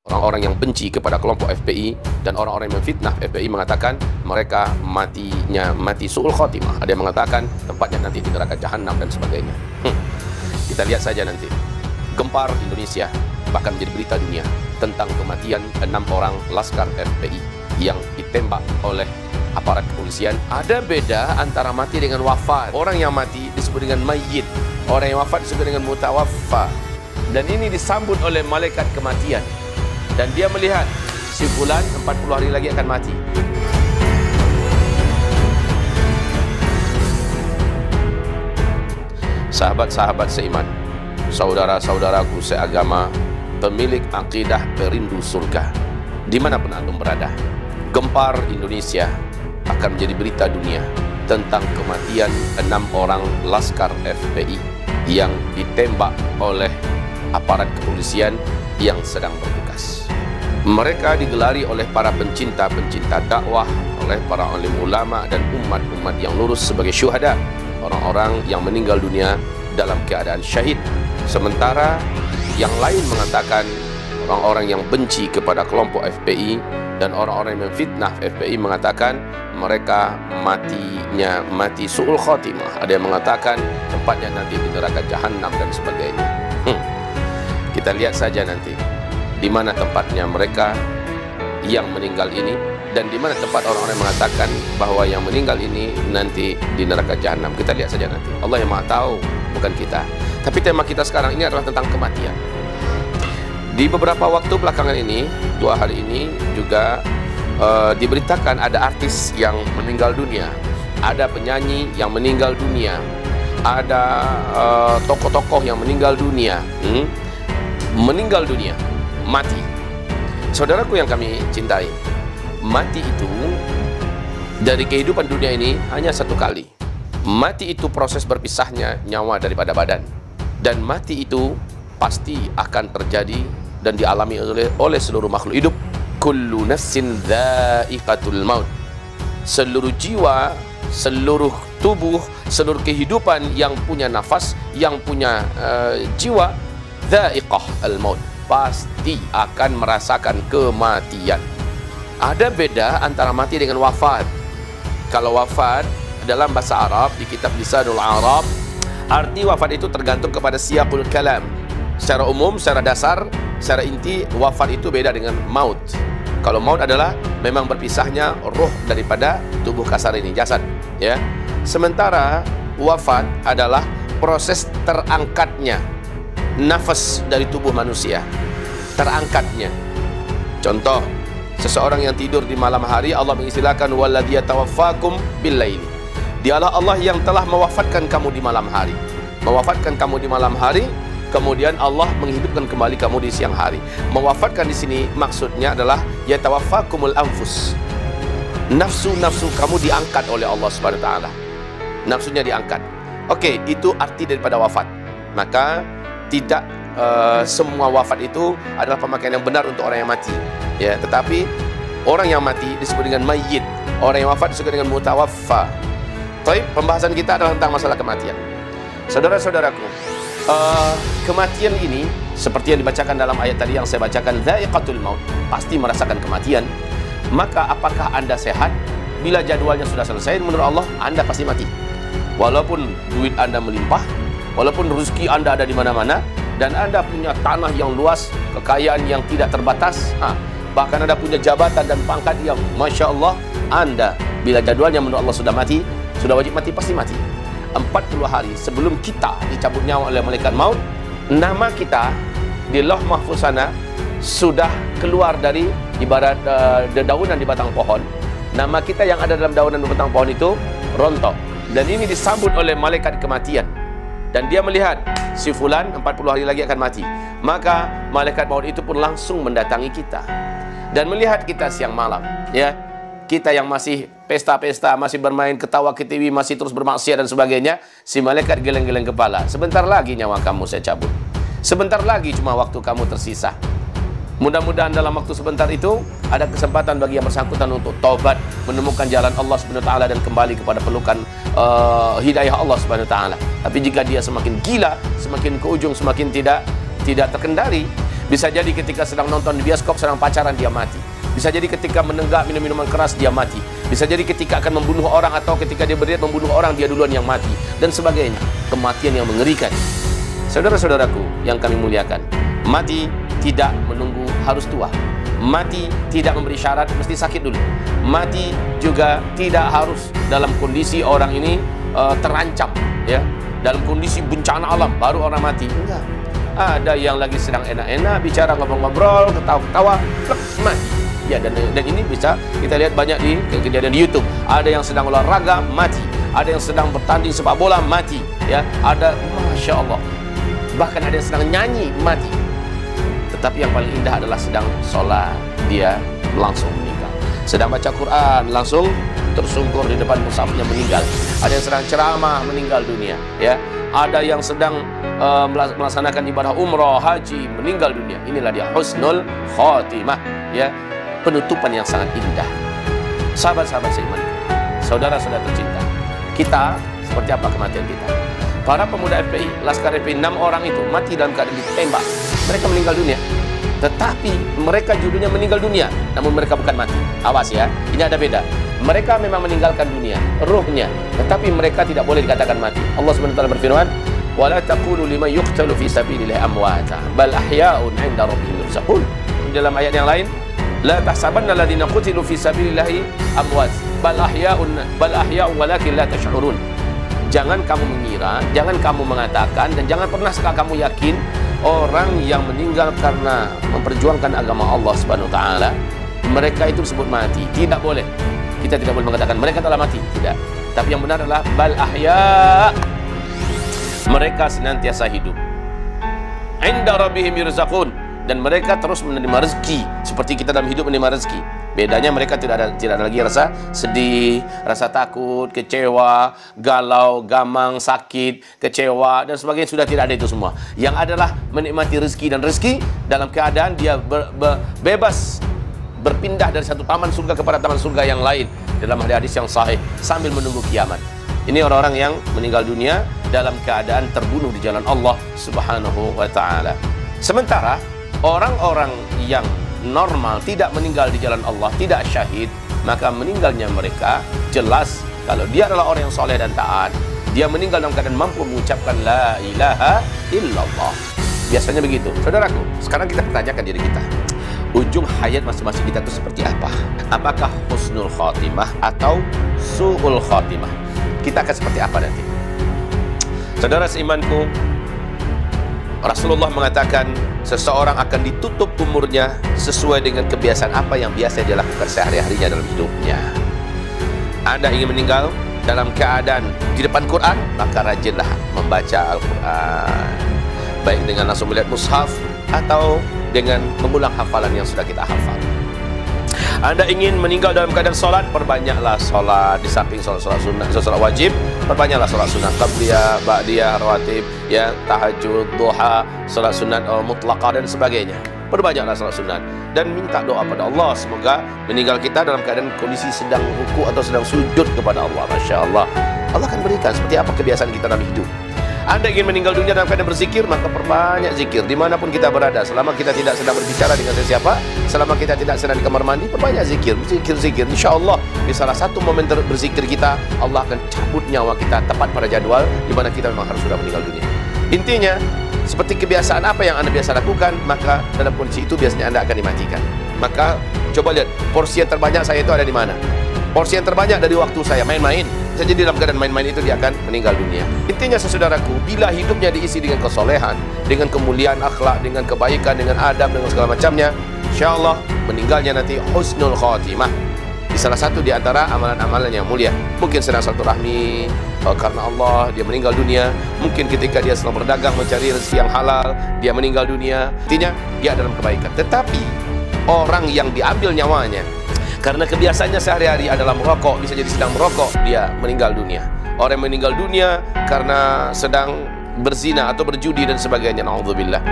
Orang-orang yang benci kepada kelompok FPI dan orang-orang yang memfitnah FPI mengatakan mereka mati su'ul khotimah. Ada yang mengatakan tempatnya nanti di neraka jahanam dan sebagainya. Kita lihat saja nanti. Gempar Indonesia bahkan menjadi berita dunia tentang kematian 6 orang laskar FPI yang ditembak oleh aparat kepolisian. Ada beda antara mati dengan wafat. Orang yang mati disebut dengan mayyit, orang yang wafat disebut dengan mutawaffa. Dan ini disambut oleh malaikat kematian. Dan dia melihat si fulan 40 hari lagi akan mati. Sahabat-sahabat seiman, saudara-saudaraku seagama, pemilik akidah perindu surga, dimanapun antum berada, gempar Indonesia akan menjadi berita dunia tentang kematian 6 orang laskar FPI yang ditembak oleh aparat kepolisian yang sedang bertugas. Mereka digelari oleh para pencinta-pencinta dakwah, oleh para alim ulama dan umat-umat yang lurus sebagai syuhada, orang-orang yang meninggal dunia dalam keadaan syahid. Sementara yang lain mengatakan orang-orang yang benci kepada kelompok FPI dan orang-orang yang memfitnah FPI mengatakan mereka mati su'ul khotimah. Ada yang mengatakan tempatnya nanti di neraka jahanam dan sebagainya. Kita lihat saja nanti di mana tempatnya mereka yang meninggal ini dan di mana tempat orang-orang yang mengatakan bahwa yang meninggal ini nanti di neraka jahanam. Kita lihat saja nanti. Allah yang Maha tahu, bukan kita. Tapi tema kita sekarang ini adalah tentang kematian. Di beberapa waktu belakangan ini, 2 hari ini juga diberitakan ada artis yang meninggal dunia, ada penyanyi yang meninggal dunia, ada tokoh-tokoh yang meninggal dunia, mati. Saudaraku yang kami cintai, mati itu dari kehidupan dunia ini hanya 1 kali. Mati itu proses berpisahnya nyawa daripada badan, dan mati itu pasti akan terjadi dan dialami oleh seluruh makhluk hidup. Kullu nafsin dha'iqatul maut. Seluruh jiwa, seluruh tubuh, seluruh kehidupan yang punya nafas, yang punya jiwa, dha'iqah al-maut, pasti akan merasakan kematian. Ada beda antara mati dengan wafat. Kalau wafat dalam bahasa Arab di kitab Lisanul Arab, arti wafat itu tergantung kepada siyaqul kalam. Secara umum, secara dasar, secara inti, wafat itu beda dengan maut. Kalau maut adalah memang berpisahnya roh daripada tubuh kasar ini, jasad, ya. Sementara wafat adalah proses terangkatnya nafas dari tubuh manusia, terangkatnya. Contoh, seseorang yang tidur di malam hari, Allah mengistilahkan walladzi yatawaffakum billaili. Dialah Allah yang telah mewafatkan kamu di malam hari. Mewafatkan kamu di malam hari, kemudian Allah menghidupkan kembali kamu di siang hari. Mewafatkan di sini maksudnya adalah yatawaffakumul anfus. Nafsu-nafsu kamu diangkat oleh Allah Subhanahu wa taala. Nafsunya diangkat. Oke, itu arti daripada wafat. Maka tidak semua wafat itu adalah pemakaian yang benar untuk orang yang mati, ya. Tetapi orang yang mati disebut dengan mayyit, orang yang wafat disebut dengan mutawaffa. Baik, pembahasan kita adalah tentang masalah kematian. Saudara-saudaraku, kematian ini seperti yang dibacakan dalam ayat tadi yang saya bacakan, dha'iqatul maut, pasti merasakan kematian. Maka apakah Anda sehat? Bila jadwalnya sudah selesai, menurut Allah Anda pasti mati. Walaupun duit Anda melimpah, walaupun rezeki Anda ada di mana-mana, dan Anda punya tanah yang luas, kekayaan yang tidak terbatas, bahkan Anda punya jabatan dan pangkat yang Masya Allah, Anda bila jadwalnya menurut Allah sudah mati, sudah wajib mati, pasti mati. 40 hari sebelum kita dicabut nyawa oleh malaikat maut, nama kita di Lauh Mahfuz sana sudah keluar dari ibarat dedaunan di batang pohon. Nama kita yang ada dalam daunan di batang pohon itu rontok, dan ini disambut oleh malaikat kematian. Dan dia melihat si fulan 40 hari lagi akan mati. Maka malaikat maut itu pun langsung mendatangi kita dan melihat kita siang malam, ya. Kita yang masih pesta-pesta, masih bermain ketawa ke TV, masih terus bermaksiat dan sebagainya, si malaikat geleng-geleng kepala. Sebentar lagi nyawa kamu saya cabut. Sebentar lagi cuma waktu kamu tersisa. Mudah-mudahan dalam waktu sebentar itu ada kesempatan bagi yang bersangkutan untuk taubat, menemukan jalan Allah Subhanahu wa taala dan kembali kepada pelukan hidayah Allah Subhanahu wa taala. Tapi jika dia semakin gila, semakin ke ujung, semakin tidak terkendali, Bisa jadi ketika sedang nonton di bioskop, sedang pacaran, dia mati. Bisa jadi ketika menenggak minum-minuman keras, dia mati. Bisa jadi ketika akan membunuh orang, atau ketika dia berniat membunuh orang, dia duluan yang mati, dan sebagainya. Kematian yang mengerikan. Saudara-saudaraku yang kami muliakan, mati tidak menunggu harus tua. Mati tidak memberi syarat mesti sakit dulu. Mati juga tidak harus dalam kondisi orang ini terancam, ya, dalam kondisi bencana alam baru orang mati. Enggak. Ada yang lagi sedang enak-enak bicara, ngobrol-ngobrol, ketawa-ketawa, mati. Ya, dan ini bisa kita lihat banyak di kejadian di YouTube. Ada yang sedang olahraga, mati. Ada yang sedang bertanding sepak bola, mati. Ya, ada, masya Allah. Bahkan ada yang sedang nyanyi, mati. Tetapi yang paling indah adalah sedang sholat, dia langsung meninggal. Sedang baca Quran, langsung tersungkur di depan mushafnya, meninggal. Ada yang sedang ceramah, meninggal dunia. Ya, ada yang sedang melaksanakan ibadah umrah, haji, meninggal dunia. Inilah dia husnul khotimah. Ya, penutupan yang sangat indah. Sahabat-sahabat seiman, saudara-saudara tercinta, kita seperti apa kematian kita? Para pemuda FPI, Laskar FPI, 6 orang itu mati dalam keadaan ditembak. Mereka meninggal dunia. Tetapi mereka judulnya meninggal dunia, namun mereka bukan mati. Awas ya, ini ada beda. Mereka memang meninggalkan dunia, ruhnya, tetapi mereka tidak boleh dikatakan mati. Allah SWT berfirman, "Wala taqulu liman yuqtalu fi sabilillahi amwata, bal ahya'un 'inda rabbihim yurzaqun." Dalam ayat yang lain, "La tahsabanna alladziina qutilu fi sabilillahi amwat, bal ahya'un walakin la tash'urun." Jangan kamu mengira, jangan kamu mengatakan, dan jangan pernah sekali kamu yakin orang yang meninggal karena memperjuangkan agama Allah Subhanahu wa taala, mereka itu disebut mati. Tidak boleh. Kita tidak boleh mengatakan mereka telah mati, tidak. Tapi yang benar adalah bal ahya. Mereka senantiasa hidup. Inda rabbihim yurzaqun, dan mereka terus menerima rezeki seperti kita dalam hidup menerima rezeki. Bedanya mereka tidak ada lagi rasa sedih, rasa takut, kecewa, galau, gamang, sakit, kecewa, dan sebagainya. Sudah tidak ada itu semua. Yang adalah menikmati rezeki, dan rezeki dalam keadaan dia bebas berpindah dari satu taman surga kepada taman surga yang lain dalam hadis yang sahih sambil menunggu kiamat. Ini orang-orang yang meninggal dunia dalam keadaan terbunuh di jalan Allah Subhanahu wa taala. Sementara orang-orang yang normal, tidak meninggal di jalan Allah, tidak syahid, maka meninggalnya mereka jelas kalau dia adalah orang yang soleh dan taat, dia meninggal dalam keadaan mampu mengucapkan la ilaha illallah. Biasanya begitu. Saudaraku, sekarang kita pertanyakan diri kita, ujung hayat masing-masing kita itu seperti apa? Apakah husnul khotimah atau su'ul khotimah? Kita akan seperti apa nanti? Saudara seimanku, Rasulullah mengatakan seseorang akan ditutup umurnya sesuai dengan kebiasaan apa yang biasa dia lakukan sehari-harinya dalam hidupnya. Anda ingin meninggal dalam keadaan di depan Quran, maka rajinlah membaca Al-Quran, baik dengan langsung melihat mushaf atau dengan mengulang hafalan yang sudah kita hafal. Anda ingin meninggal dalam keadaan sholat, perbanyaklah sholat. Di samping sholat sunnah, sholat wajib, perbanyaklah sholat sunnah, qabliyah, ba'diyah, rawatib, ya, tahajud, duha, sholat sunat mutlaqah, dan sebagainya. Perbanyaklah sholat sunat dan minta doa pada Allah, semoga meninggal kita dalam keadaan kondisi sedang ruku atau sedang sujud kepada Allah. Masya Allah, Allah akan berikan seperti apa kebiasaan kita dalam hidup. Anda ingin meninggal dunia dalam keadaan berzikir, maka perbanyak zikir dimanapun kita berada. Selama kita tidak sedang berbicara dengan sesiapa, selama kita tidak sedang di kamar mandi, perbanyak zikir. Zikir, insya Allah di salah satu momen berzikir kita, Allah akan cabut nyawa kita tepat pada jadwal di mana kita memang harus sudah meninggal dunia. Intinya, seperti kebiasaan apa yang Anda biasa lakukan, maka dalam kondisi itu biasanya Anda akan dimatikan. Maka coba lihat, porsi yang terbanyak saya itu ada di mana? Porsi yang terbanyak dari waktu saya main-main. Bisa jadi dalam keadaan main-main itu dia akan meninggal dunia. Intinya saudaraku, bila hidupnya diisi dengan kesolehan, dengan kemuliaan akhlak, dengan kebaikan, dengan adab, dengan segala macamnya, insya Allah meninggalnya nanti husnul khotimah. Di salah satu di antara amalan-amalan yang mulia. Mungkin sedang silaturahmi karena Allah, dia meninggal dunia. Mungkin ketika dia sedang berdagang mencari rezeki yang halal, dia meninggal dunia. Intinya dia dalam kebaikan. Tetapi orang yang diambil nyawanya karena kebiasaannya sehari-hari adalah merokok, bisa jadi sedang merokok, dia meninggal dunia. Orang yang meninggal dunia karena sedang berzina atau berjudi dan sebagainya, naudzubillah.